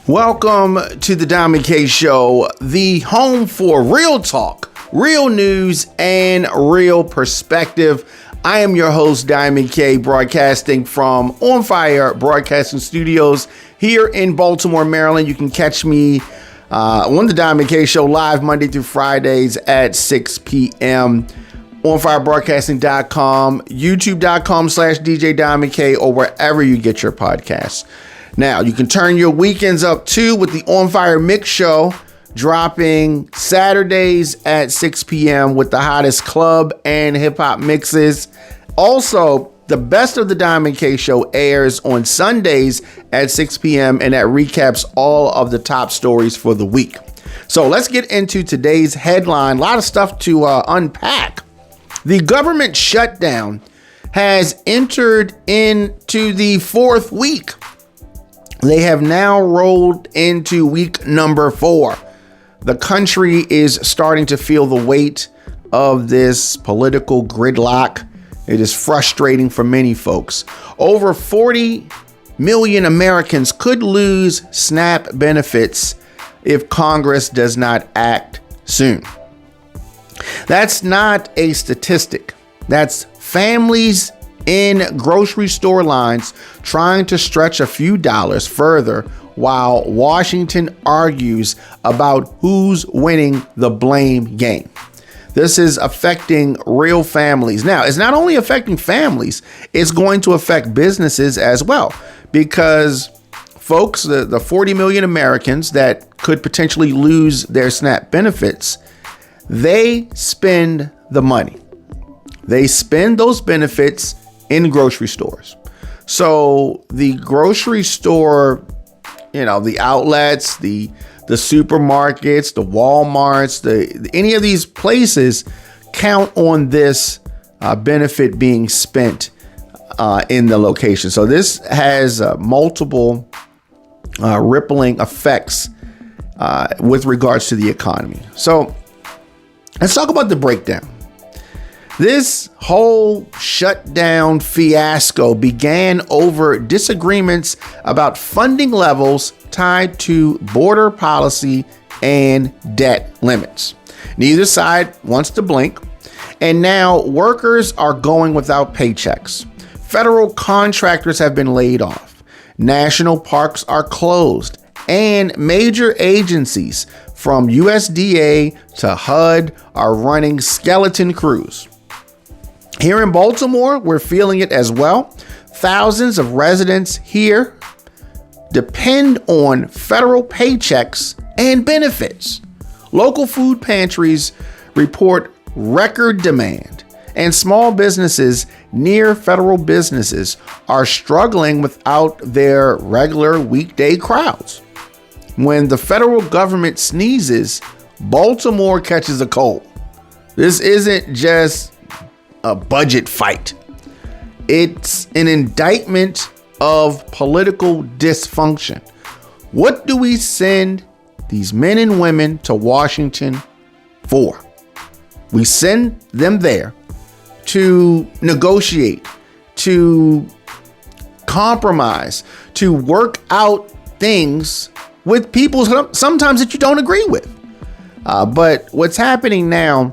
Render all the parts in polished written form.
Welcome to the Diamond K Show, the home for real talk, real news, and real perspective. I am your host, Diamond K, broadcasting from On Fire Broadcasting Studios here in Baltimore, Maryland. You can catch me on the Diamond K Show live Monday through Fridays at 6 p.m. OnFireBroadcasting.com, YouTube.com/DJ Diamond K, or wherever you get your podcasts. Now, you can turn your weekends up too with the On Fire Mix Show, dropping Saturdays at 6 p.m. with the hottest club and hip hop mixes. Also, the best of the Diamond K Show airs on Sundays at 6 p.m. and that recaps all of the top stories for the week. So let's get into today's headline. A lot of stuff to unpack. The government shutdown has entered into the fourth week. They have now rolled into week number 4. The country is starting to feel the weight of this political gridlock. It is frustrating for many folks. Over 40 million Americans could lose SNAP benefits if Congress does not act soon. That's not a statistic. That's families in grocery store lines trying to stretch a few dollars further while Washington argues about who's winning the blame game. This is affecting real families. Now, it's not only affecting families, it's going to affect businesses as well, because folks, the 40 million Americans that could potentially lose their SNAP benefits, they spend the money. They spend those benefits in grocery stores. So the grocery store, the outlets, the supermarkets, the Walmarts, any of these places count on this benefit being spent in the location. So this has multiple rippling effects with regards to the economy. So let's talk about the breakdown. This whole shutdown fiasco began over disagreements about funding levels tied to border policy and debt limits. Neither side wants to blink, and now workers are going without paychecks. Federal contractors have been laid off. National parks are closed, and major agencies from USDA to HUD are running skeleton crews. Here in Baltimore, we're feeling it as well. Thousands of residents here depend on federal paychecks and benefits. Local food pantries report record demand, and small businesses near federal businesses are struggling without their regular weekday crowds. When the federal government sneezes, Baltimore catches a cold. This isn't just a budget fight. It's an indictment of political dysfunction. What do we send these men and women to Washington for? We send them there to negotiate, to compromise, to work out things with people sometimes that you don't agree with. But what's happening now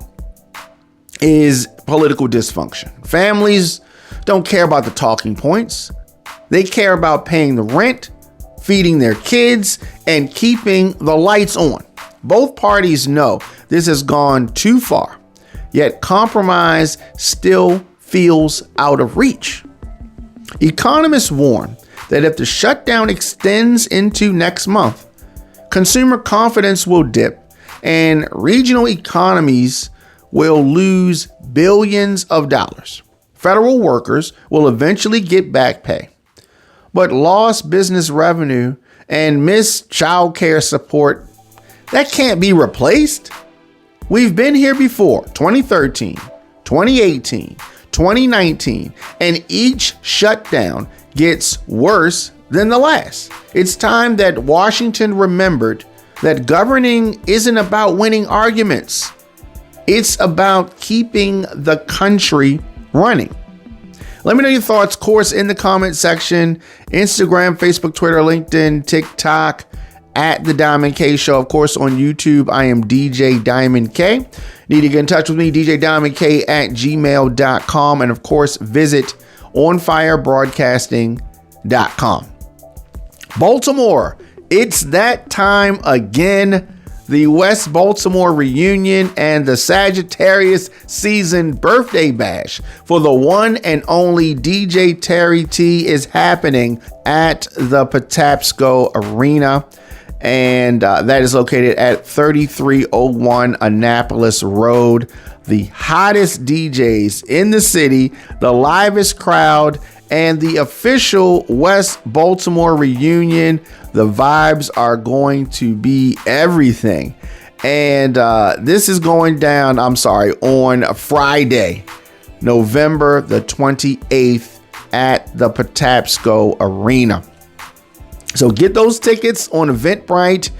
is political dysfunction. Families don't care about the talking points. They care about paying the rent, feeding their kids, and keeping the lights on. Both parties know this has gone too far, yet compromise still feels out of reach. Economists warn that if the shutdown extends into next month, consumer confidence will dip and regional economies will lose billions of dollars. Federal workers will eventually get back pay, but lost business revenue and missed child care support, that can't be replaced. We've been here before, 2013, 2018, 2019, and each shutdown gets worse than the last. It's time that Washington remembered that governing isn't about winning arguments. It's about keeping the country running. Let me know your thoughts, of course, in the comment section. Instagram, Facebook, Twitter, LinkedIn, TikTok, at The Diamond K Show. Of course, on YouTube, I am DJ Diamond K. Need to get in touch with me, djdiamondk@gmail.com. And of course, visit onfirebroadcasting.com. Baltimore, it's that time again. The West Baltimore reunion and the Sagittarius season birthday bash for the one and only DJ Terry T is happening at the Patapsco Arena. And that is located at 3301 Annapolis Road. The hottest DJs in the city, the livest crowd, and the official West Baltimore reunion. The vibes are going to be everything. And this is going down, on Friday, November the 28th at the Patapsco Arena. So get those tickets on Eventbrite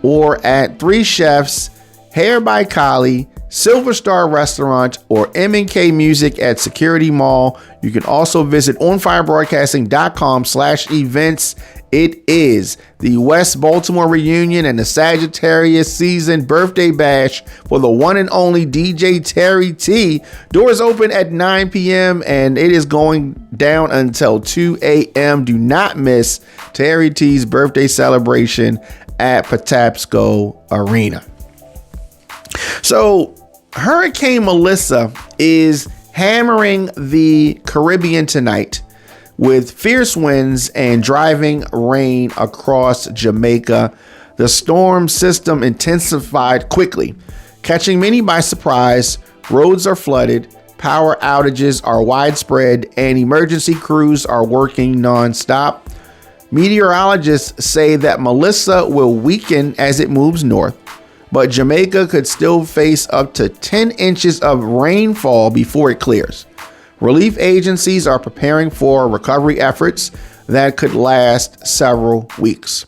or at Three Chefs, Hair by Kali, Silver Star Restaurant, or M&K Music at Security Mall. You can also visit onfirebroadcasting.com/events. It is the West Baltimore reunion and the Sagittarius season birthday bash for the one and only DJ Terry T. Doors open at 9 p.m. and it is going down until 2 a.m. Do not miss Terry T's birthday celebration at Patapsco Arena. So Hurricane Melissa is hammering the Caribbean tonight with fierce winds and driving rain across Jamaica. The storm system intensified quickly, catching many by surprise. Roads are flooded, power outages are widespread, and emergency crews are working nonstop. Meteorologists say that Melissa will weaken as it moves north, but Jamaica could still face up to 10 inches of rainfall before it clears. Relief agencies are preparing for recovery efforts that could last several weeks.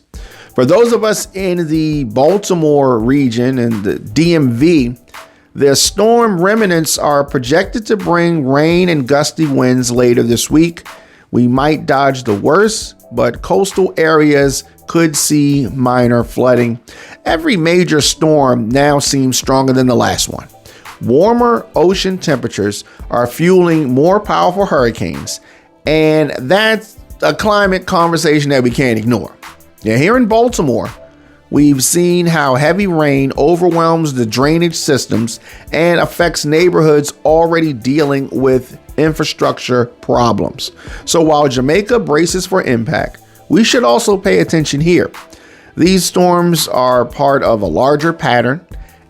For those of us in the Baltimore region and the DMV, the storm remnants are projected to bring rain and gusty winds later this week. We might dodge the worst, but coastal areas could see minor flooding. Every major storm now seems stronger than the last one. Warmer ocean temperatures are fueling more powerful hurricanes, and that's a climate conversation that we can't ignore. Now, here in Baltimore, we've seen how heavy rain overwhelms the drainage systems and affects neighborhoods already dealing with infrastructure problems. So while Jamaica braces for impact, we should also pay attention here. These storms are part of a larger pattern,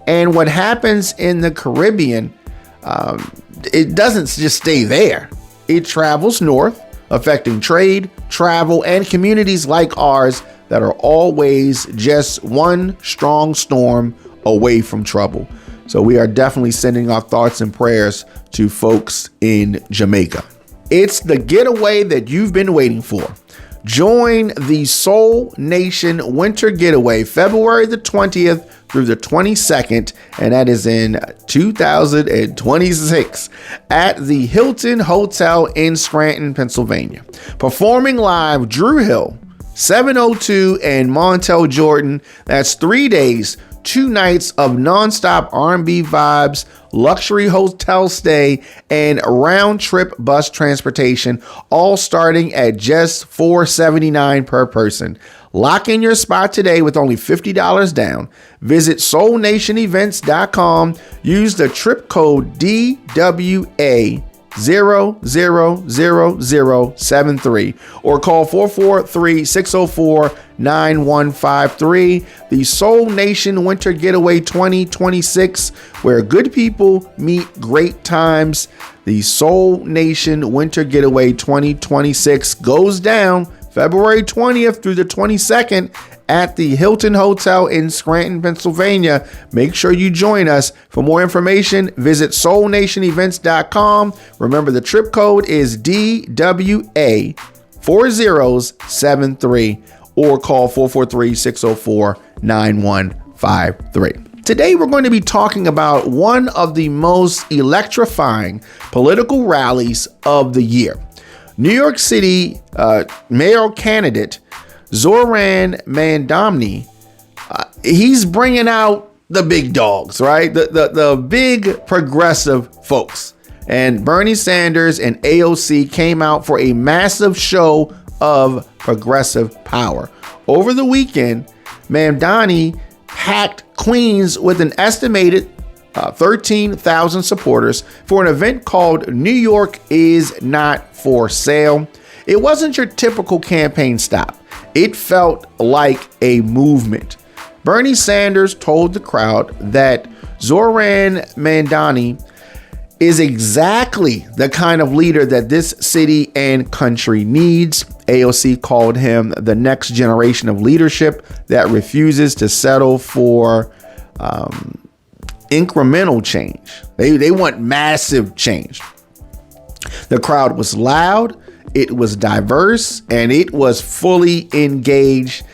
and what happens in the Caribbean, it doesn't just stay there. It travels north, affecting trade, travel, and communities like ours that are always just one strong storm away from trouble. So we are definitely sending our thoughts and prayers to folks in Jamaica. It's the getaway that you've been waiting for. Join the Soul Nation Winter Getaway February the 20th through the 22nd, and that is in 2026 at the Hilton Hotel in Scranton, Pennsylvania. Performing live, Drew Hill, 702 and Montel Jordan. That's 3 days, 2 nights of nonstop R&B vibes, luxury hotel stay, and round-trip bus transportation, all starting at just $479 per person. Lock in your spot today with only $50 down. Visit soulnationevents.com. Use the trip code DWA 00073 or call 443-604-9153. The Soul Nation Winter Getaway 2026, where good people meet great times. The Soul Nation Winter Getaway 2026 goes down February 20th through the 22nd at the Hilton Hotel in Scranton, Pennsylvania. Make sure you join us. For more information, visit soulnationevents.com. Remember, the trip code is DWA 4073 or call 443-604-9153. Today, we're going to be talking about one of the most electrifying political rallies of the year. New York City mayoral candidate Zohran Mamdani he's bringing out the big dogs, right? The big progressive folks. And Bernie Sanders and AOC came out for a massive show of progressive power. Over the weekend, Mamdani packed Queens with an estimated 13,000 supporters for an event called New York is Not for Sale. It wasn't your typical campaign stop. It felt like a movement. Bernie Sanders told the crowd that Zohran Mamdani is exactly the kind of leader that this city and country needs. AOC called him the next generation of leadership that refuses to settle for incremental change. They want massive change. The crowd was loud, it was diverse, and it was fully engaged.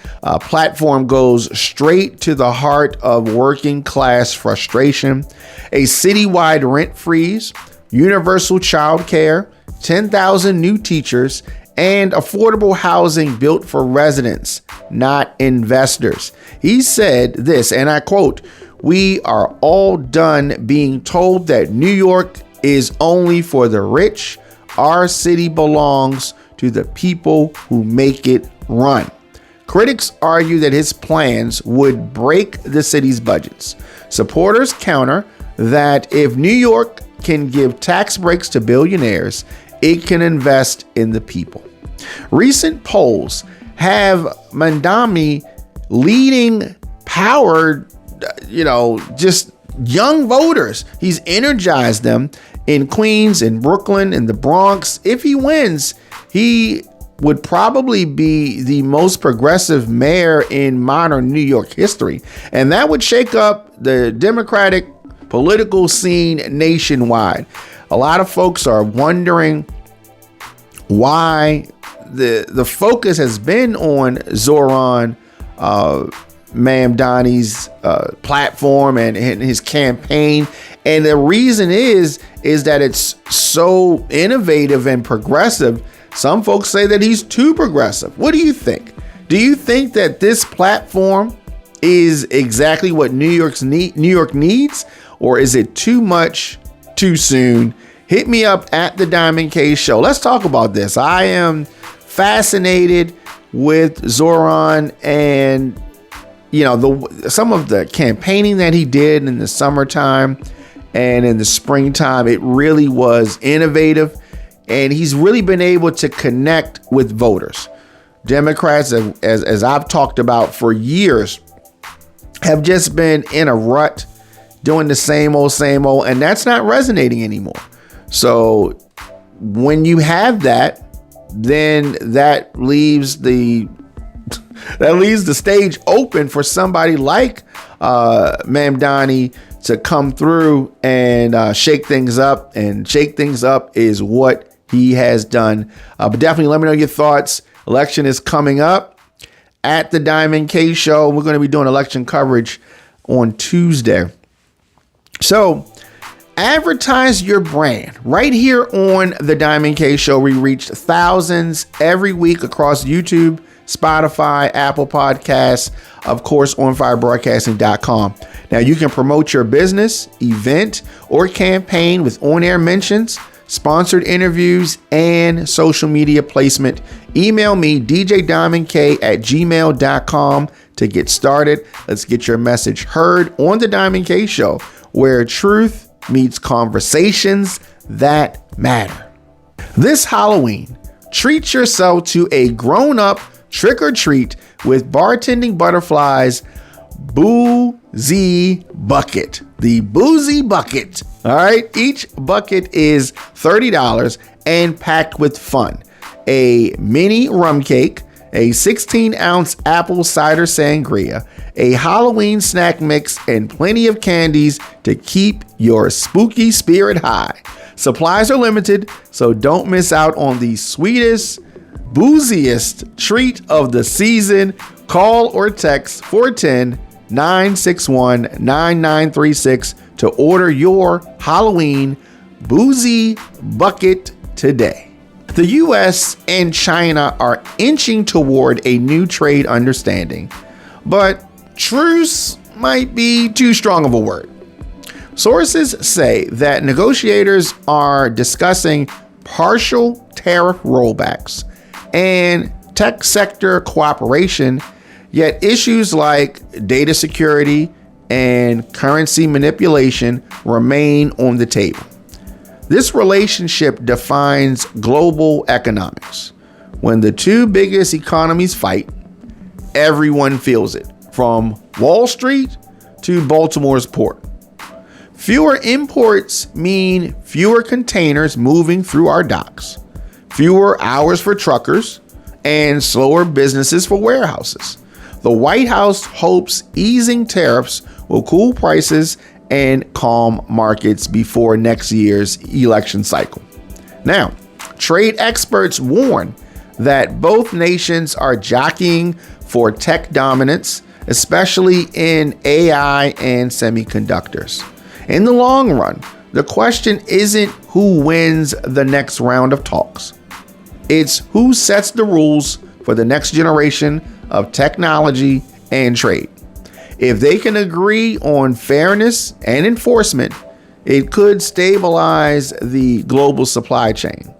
Platform goes straight to the heart of working class frustration. A citywide rent freeze, universal child care, 10,000 new teachers, and affordable housing built for residents, not investors. He said this, and I quote, "We are all done being told that New York is only for the rich. Our city belongs to the people who make it run." Critics argue that his plans would break the city's budgets. Supporters counter that if New York can give tax breaks to billionaires, it can invest in the people. Recent polls have Mamdani leading power, just young voters. He's energized them in Queens, in Brooklyn, in the Bronx. If he wins, he would probably be the most progressive mayor in modern New York history. And that would shake up the Democratic political scene nationwide. A lot of folks are wondering why the focus has been on Zohran Mamdani's platform and his campaign. And the reason is that it's so innovative and progressive. Some folks say that he's too progressive. What do you think? Do you think that this platform is exactly what New York needs, or is it too much too soon? Hit me up at the Diamond K Show. Let's talk about this. I am fascinated with Zohran and some of the campaigning that he did in the summertime and in the springtime. It really was innovative. And he's really been able to connect with voters. Democrats, as I've talked about for years, have just been in a rut doing the same old, and that's not resonating anymore. So when you have that, then that leaves the stage open for somebody like Mamdani to come through and shake things up. And shake things up is what he has done. But definitely let me know your thoughts. Election is coming up at the Diamond K Show. We're going to be doing election coverage on Tuesday. So advertise your brand right here on the Diamond K Show. We reach thousands every week across YouTube, Spotify, Apple Podcasts, of course, onfirebroadcasting.com. Now you can promote your business, event, or campaign with on-air mentions, sponsored interviews, and social media placement. Email me, djdiamondk@gmail.com to get started. Let's get your message heard on the Diamond K Show, where truth meets conversations that matter. This Halloween, treat yourself to a grown-up trick-or-treat with bartending butterflies boozy bucket. The boozy bucket. All right. Each bucket is $30 and packed with fun. A mini rum cake, a 16-ounce apple cider sangria, a Halloween snack mix, and plenty of candies to keep your spooky spirit high. Supplies are limited, so don't miss out on the sweetest, booziest treat of the season. Call or text 410-961-9936 to order your Halloween boozy bucket today. The U.S. and China are inching toward a new trade understanding, but truce might be too strong of a word. Sources say that negotiators are discussing partial tariff rollbacks and tech sector cooperation, yet issues like data security and currency manipulation remain on the table. This relationship defines global economics. When the two biggest economies fight, everyone feels it, from Wall Street to Baltimore's port. Fewer imports mean fewer containers moving through our docks, fewer hours for truckers, and slower businesses for warehouses. The White House hopes easing tariffs will cool prices and calm markets before next year's election cycle. Now, trade experts warn that both nations are jockeying for tech dominance, especially in AI and semiconductors. In the long run, the question isn't who wins the next round of talks. It's who sets the rules for the next generation of technology and trade. If they can agree on fairness and enforcement, it could stabilize the global supply chain.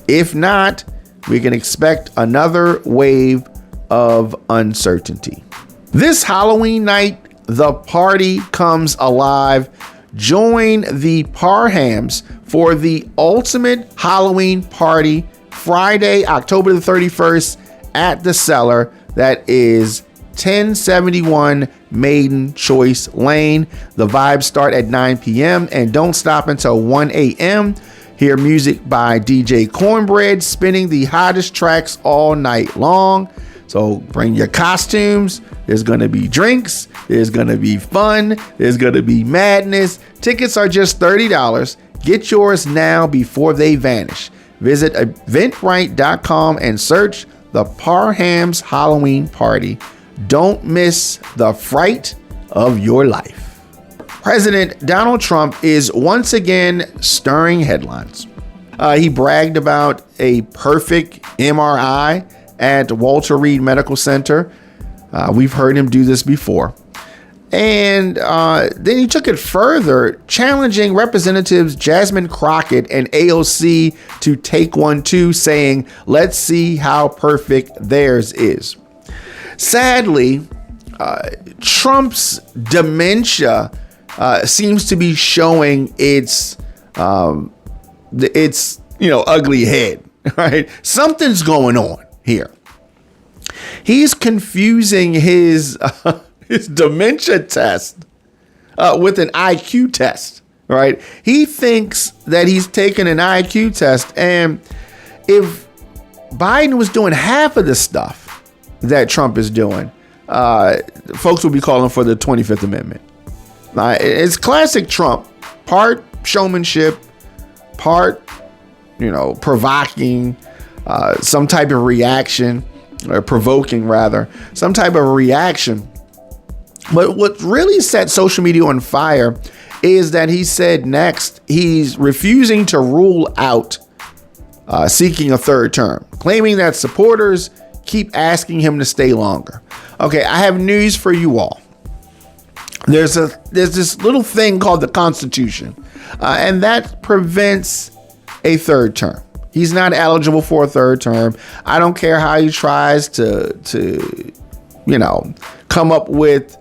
If not, we can expect another wave of uncertainty. This Halloween night, the party comes alive. Join the Parhams for the ultimate Halloween party Friday, October the 31st at the Cellar. That is 1071 Maiden Choice Lane. The vibes start at 9 p.m. and don't stop until 1 a.m. Hear music by DJ Cornbread spinning the hottest tracks all night long. So bring your costumes. There's going to be drinks. There's going to be fun. There's going to be madness. Tickets are just $30. Get yours now before they vanish. Visit eventbrite.com and search the Parhams Halloween Party. Don't miss the fright of your life. President Donald Trump is once again stirring headlines. He bragged about a perfect MRI at Walter Reed Medical Center. We've heard him do this before. And then he took it further, challenging Representatives Jasmine Crockett and AOC to take one too, saying, let's see how perfect theirs is. Sadly, Trump's dementia seems to be showing its ugly head, right? Something's going on here. He's confusing his dementia test with an IQ test, right? He thinks that he's taking an IQ test, and if Biden was doing half of the stuff that Trump is doing, folks will be calling for the 25th Amendment. It's classic Trump, part showmanship, part, provoking, some type of reaction, or provoking rather, some type of reaction. But what really set social media on fire is that he said next he's refusing to rule out seeking a third term, claiming that supporters keep asking him to stay longer. Okay, I have news for you all. There's this little thing called the Constitution, and that prevents a third term. He's not eligible for a third term. I don't care how he tries to come up with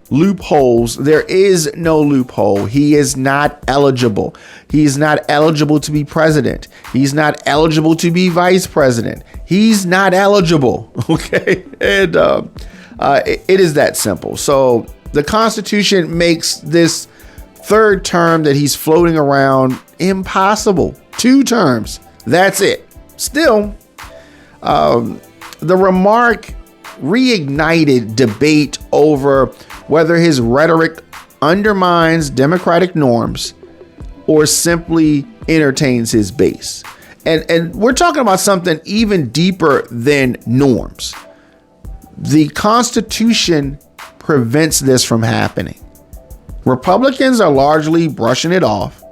loopholes. There is no loophole. He is not eligible. He's not eligible to be president. He's not eligible to be vice president. He's not eligible. Okay. And it is that simple. So the Constitution makes this third term that he's floating around impossible. 2 terms. That's it. Still, the remark reignited debate over whether his rhetoric undermines democratic norms or simply entertains his base. And we're talking about something even deeper than norms. The Constitution prevents this from happening. Republicans are largely brushing it off.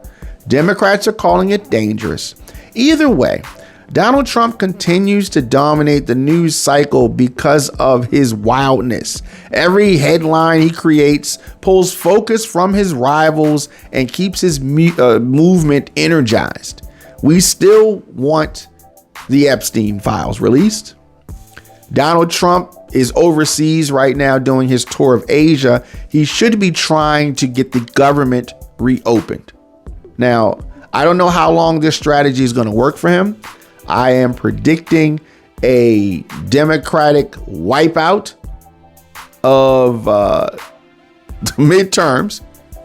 Democrats are calling it dangerous. Either way, Donald Trump continues to dominate the news cycle because of his wildness. Every headline he creates pulls focus from his rivals and keeps his movement energized. We still want the Epstein files released. Donald Trump is overseas right now doing his tour of Asia. He should be trying to get the government reopened. Now, I don't know how long this strategy is going to work for him. I am predicting a Democratic wipeout of midterms,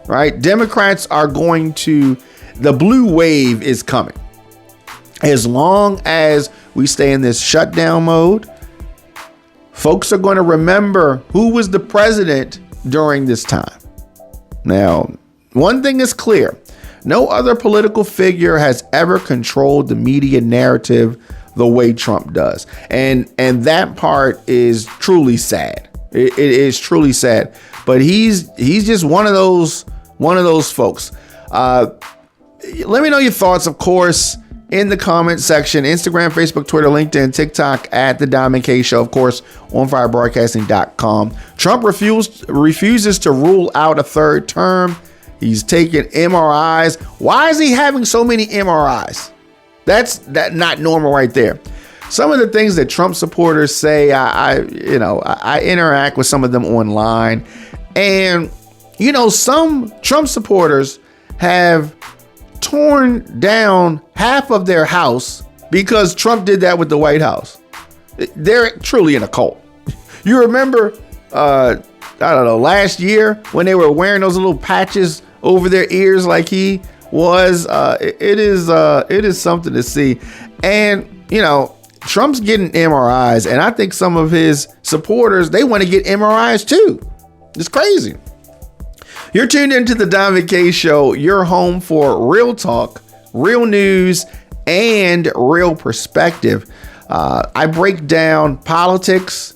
right? Democrats are the blue wave is coming. As long as we stay in this shutdown mode, folks are going to remember who was the president during this time. Now, one thing is clear. No other political figure has ever controlled the media narrative the way Trump does. And that part is truly sad. It is truly sad. But he's just one of those folks. Let me know your thoughts, of course, in the comment section. Instagram, Facebook, Twitter, LinkedIn, TikTok at The Diamond K Show. Of course, onfirebroadcasting.com. Trump refuses to rule out a third term. He's taking MRIs. Why is he having so many MRIs? That's not normal right there. Some of the things that Trump supporters say, I interact with some of them online, and some Trump supporters have torn down half of their house because Trump did that with the White House. They're truly in a cult. You remember, last year when they were wearing those little patches over their ears like he was. It is something to see. And Trump's getting MRIs, and I think some of his supporters, they want to get MRIs too. It's crazy. You're tuned into the Diamond K Show, your home for real talk, real news, and real perspective. I break down politics,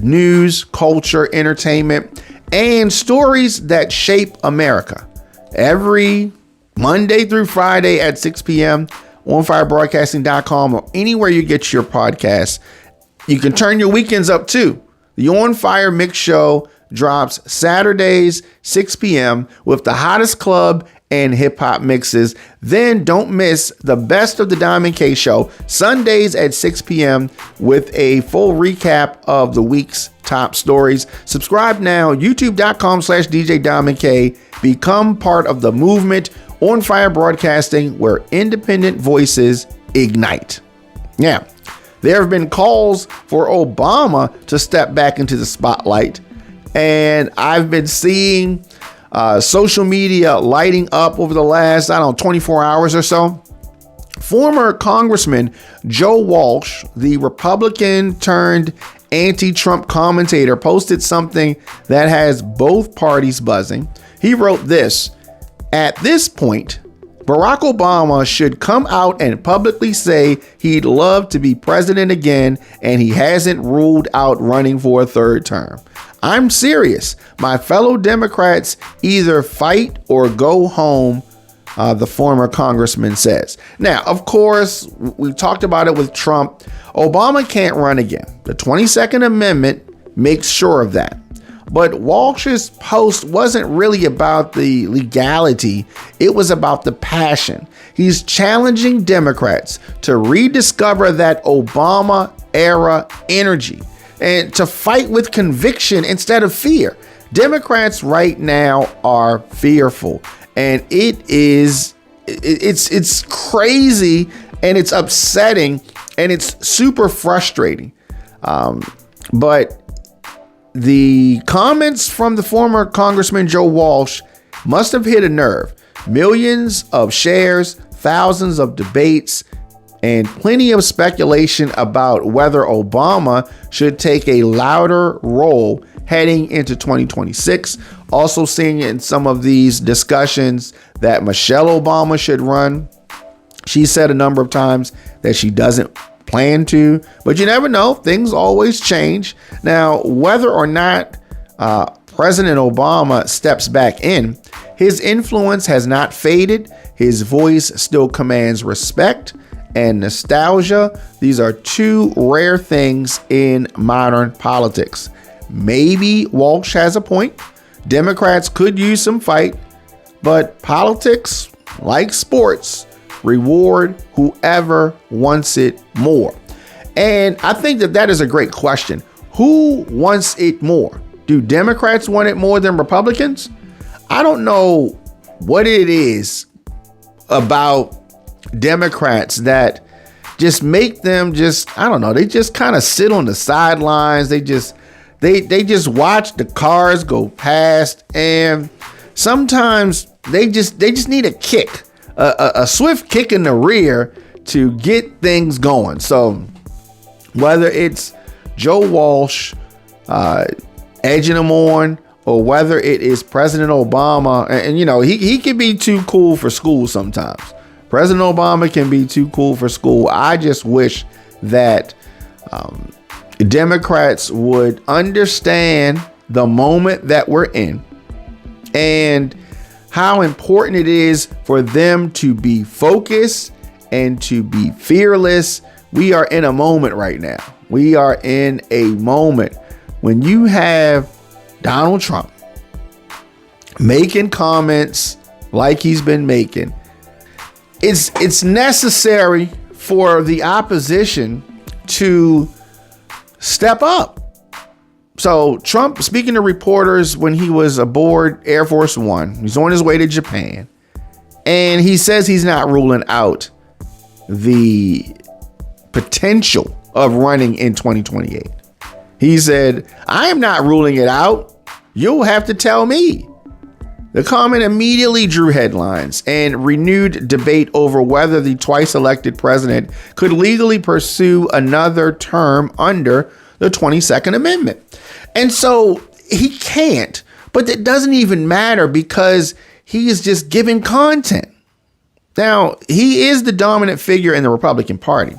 news, culture, entertainment, and stories that shape America every Monday through Friday at 6 p.m. on firebroadcasting.com or anywhere you get your podcasts. You can turn your weekends up too. The On Fire Mix Show drops Saturdays, 6 p.m. with the hottest club and hip hop mixes. Then don't miss the best of the Diamond K Show Sundays at 6 p.m. with a full recap of the week's top stories. Subscribe now, youtube.com/DJ Diamond K. Become part of the movement On Fire Broadcasting, where independent voices ignite. Now, there have been calls for Obama to step back into the spotlight, and I've been seeing social media lighting up over the last, 24 hours or so. Former Congressman Joe Walsh, the Republican turned anti-Trump commentator, posted something that has both parties buzzing. He wrote this: "At this point, Barack Obama should come out and publicly say he'd love to be president again, and he hasn't ruled out running for a third term. I'm serious. My fellow Democrats either fight or go home," the former congressman says. Now, of course, we talked about it with Trump. Obama can't run again. The 22nd Amendment makes sure of that. But Walsh's post wasn't really about the legality. It was about the passion. He's challenging Democrats to rediscover that Obama era energy and to fight with conviction instead of fear. Democrats right now are fearful, and it's crazy, and it's upsetting, and it's super frustrating. But the comments from the former Congressman Joe Walsh must have hit a nerve. Millions of shares, thousands of debates, and plenty of speculation about whether Obama should take a louder role heading into 2026. Also seeing in some of these discussions that Michelle Obama should run. She said a number of times that she doesn't plan to, but you never know. Things always change. Now, whether or not President Obama steps back in, his influence has not faded. His voice still commands respect, and nostalgia. These are two rare things in modern politics. Maybe Walsh has a point. Democrats could use some fight, but politics, like sports, reward whoever wants it more. And I think that is a great question. Who wants it more? Do Democrats want it more than Republicans? I don't know what it is about Democrats that just make them I don't know, they just kind of sit on the sidelines. They just watch the cars go past, and sometimes they just need a kick, a swift kick in the rear to get things going. So whether it's Joe Walsh edging them on, or whether it is President Obama, and you know, he can be too cool for school sometimes. President Obama can be too cool for school. I just wish that Democrats would understand the moment that we're in and how important it is for them to be focused and to be fearless. We are in a moment right now. We are in a moment when you have Donald Trump making comments like he's been making. It's necessary for the opposition to step up. So Trump, speaking to reporters when he was aboard Air Force One, he's on his way to Japan, and he says he's not ruling out the potential of running in 2028. He said, "I am not ruling it out. You'll have to tell me." The comment immediately drew headlines and renewed debate over whether the twice elected president could legally pursue another term under the 22nd Amendment. And so he can't, but it doesn't even matter because he is just giving content. Now, he is the dominant figure in the Republican Party,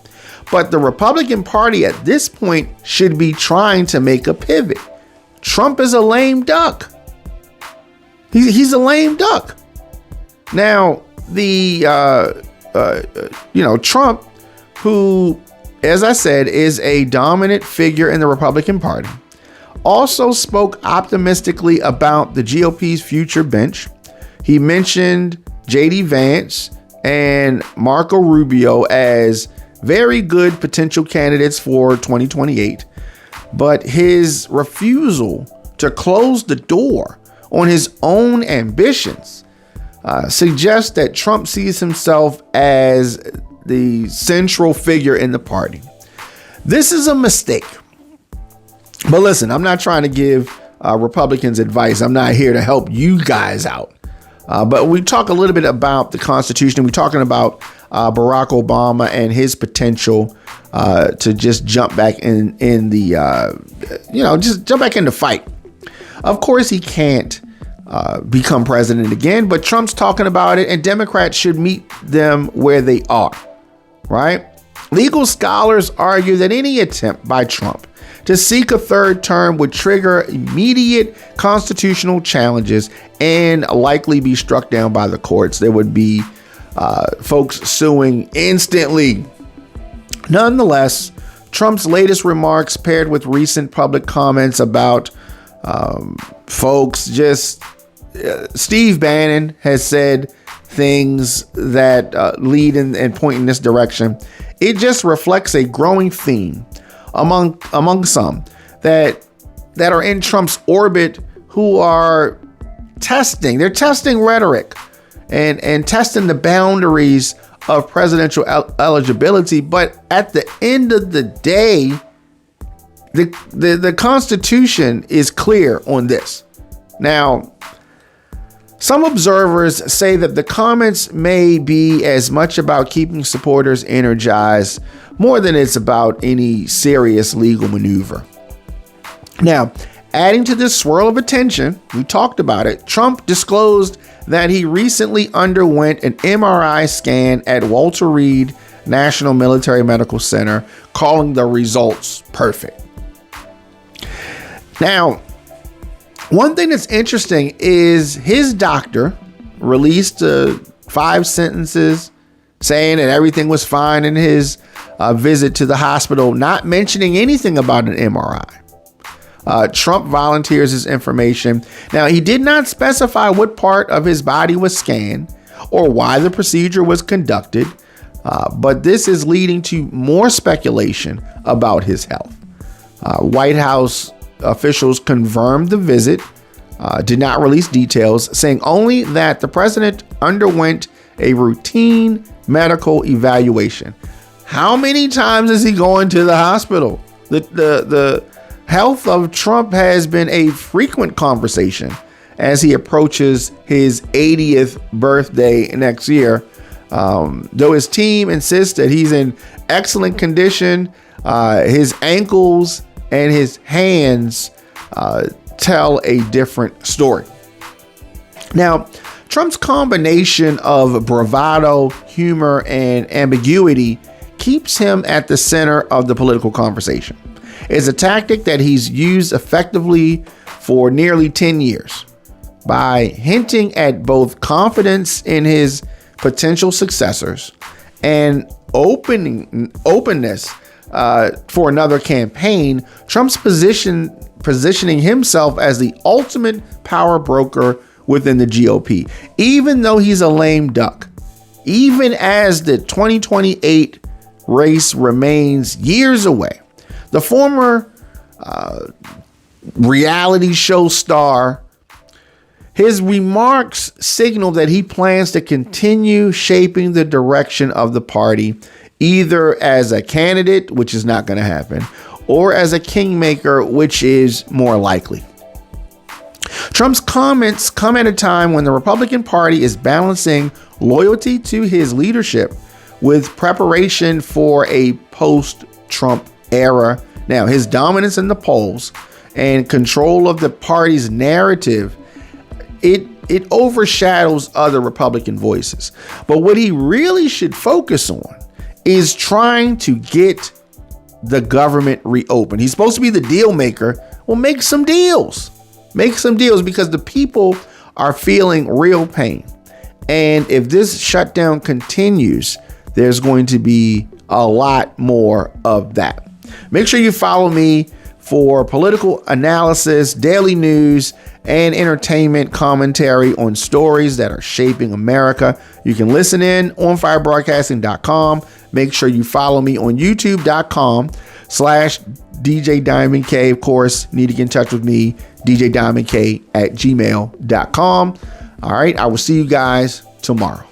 but the Republican Party at this point should be trying to make a pivot. Trump is a lame duck. He's a lame duck. Now, Trump, who, as I said, is a dominant figure in the Republican Party, also spoke optimistically about the GOP's future bench. He mentioned J.D. Vance and Marco Rubio as very good potential candidates for 2028, but his refusal to close the door on his own ambitions suggests that Trump sees himself as the central figure in the party. This is a mistake. But listen, I'm not trying to give Republicans advice. I'm not here to help you guys out. But we talk a little bit about the Constitution. We're talking about Barack Obama and his potential to just jump back just jump back in the fight. Of course, he can't become president again, but Trump's talking about it, and Democrats should meet them where they are, right? Legal scholars argue that any attempt by Trump to seek a third term would trigger immediate constitutional challenges and likely be struck down by the courts. There would be folks suing instantly. Nonetheless, Trump's latest remarks paired with recent public comments about folks Steve Bannon has said things that lead and point in this direction. It just reflects a growing theme among some that are in Trump's orbit, who are testing rhetoric and testing the boundaries of presidential eligibility. But at the end of the day, the Constitution is clear on this. Now, some observers say that the comments may be as much about keeping supporters energized more than it's about any serious legal maneuver. Now, adding to this swirl of attention, we talked about it, Trump disclosed that he recently underwent an MRI scan at Walter Reed National Military Medical Center, calling the results perfect. Now, one thing that's interesting is his doctor released 5 sentences saying that everything was fine in his visit to the hospital, not mentioning anything about an MRI. Trump volunteers his information. Now, he did not specify what part of his body was scanned or why the procedure was conducted, but this is leading to more speculation about his health. White House officials confirmed the visit, did not release details, saying only that the president underwent a routine medical evaluation. How many times is he going to the hospital? The health of Trump has been a frequent conversation as he approaches his 80th birthday next year. Though his team insists that he's in excellent condition, his ankles and his hands tell a different story. Now, Trump's combination of bravado, humor, and ambiguity keeps him at the center of the political conversation. It's a tactic that he's used effectively for nearly 10 years by hinting at both confidence in his potential successors and openness for another campaign. Trump's positioning himself as the ultimate power broker within the GOP, even though he's a lame duck, even as the 2028 race remains years away. The former reality show star, his remarks signal that he plans to continue shaping the direction of the party, either as a candidate, which is not going to happen, or as a kingmaker, which is more likely. Trump's comments come at a time when the Republican Party is balancing loyalty to his leadership with preparation for a post-Trump era. Now, his dominance in the polls and control of the party's narrative, it overshadows other Republican voices. But what he really should focus on is trying to get the government reopened. He's supposed to be the deal maker. Well, make some deals. Make some deals, because the people are feeling real pain. And if this shutdown continues, there's going to be a lot more of that. Make sure you follow me for political analysis, daily news, and entertainment commentary on stories that are shaping America. You can listen in on firebroadcasting.com. Make sure you follow me on youtube.com/DJ Diamond K. Of course, need to get in touch with me, DJDiamondK@gmail.com. All right, I will see you guys tomorrow.